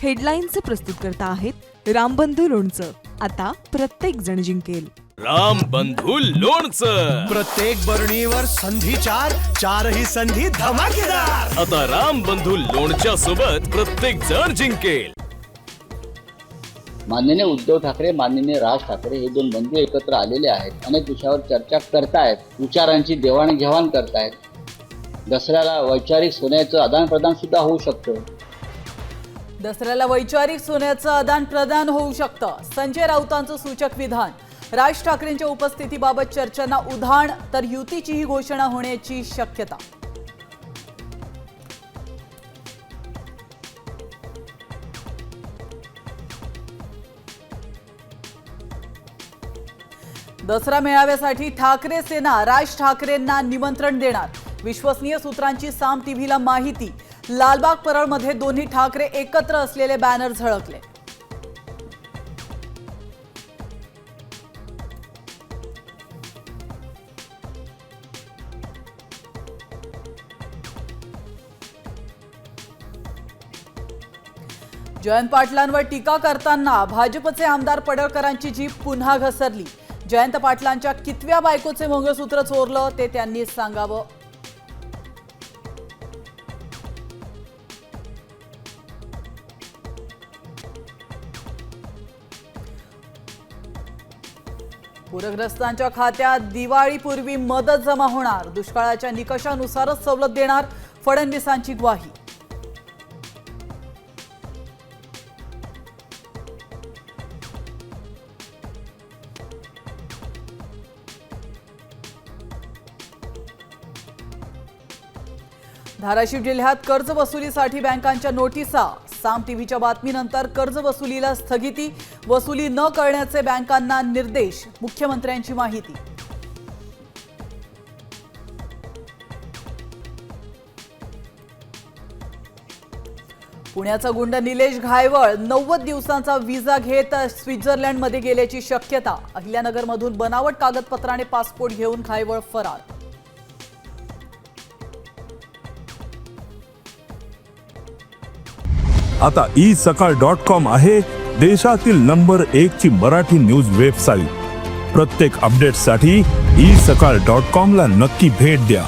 हेडलाईनचे प्रस्तुत करता आहेत रामबंधू लोणचं. आता प्रत्येक जण जिंकेल. रामबंधू लोणचं. प्रत्येक बरणीवर संधी चारही संधी धमाकेदार. आता रामबंधू लोणच्या सोबत प्रत्येक जण जिंकेल. माननीय उद्धव ठाकरे, माननीय राज ठाकरे हे दोन बंधू एकत्र आलेले आहेत. अनेक विषयावर चर्चा करतायत, विचारांची देवाणघेवाण करतायत. दसऱ्याला वैचारिक सोन्याचं आदान प्रदान सुद्धा होऊ शकतं. दसऱ्याला वैचारिक सोन्याचं आदान प्रदान होऊ शकतं. संजय राऊतांचं सूचक विधान. राज ठाकरेंच्या उपस्थितीबाबत चर्चांना उधाण, तर युतीचीही घोषणा होण्याची शक्यता. दसरा मेळाव्यासाठी ठाकरे सेना राज ठाकरेंना निमंत्रण देणार. विश्वसनीय सूत्रांची साम टीव्हीला माहिती. लालबाग परळमध्ये दोन्ही ठाकरे एकत्र असलेले बॅनर झळकले. जयंत पाटलांवर टीका करताना भाजपचे आमदार पडळकरांची जीभ पुन्हा घसरली. जयंत पाटलांच्या कितव्या बायकोचे मंगळसूत्र चोरलं ते त्यांनी सांगावं. पूरग्रस्तांच्या खात्यात दिवाळीपूर्वी मदत जमा होणार. दुष्काळाच्या निकषानुसारच सवलत देणार, फडणवीसांची ग्वाही. धाराशिव जिल्ह्यात कर्जवसुलीसाठी बँकांच्या नोटिसा. साम टीव्हीच्या बातमीनंतर कर्जवसुलीला स्थगिती. वसुली न करण्याचे बँकांना निर्देश. मुख्यमंत्र्यांची माहिती. पुण्याचा गुंड निलेश घायवळ 90 दिवसांचा व्हिसा घेत स्वित्झर्लंडमध्ये गेल्याची शक्यता. अहिल्यानगरमधून बनावट कागदपत्राने पासपोर्ट घेऊन घायवळ फरार. आता isakal.com आहे देशातील नंबर 1 ची मराठी न्यूज वेबसाईट. प्रत्येक अपडेटसाठी isakal.com ला नक्की भेट द्या.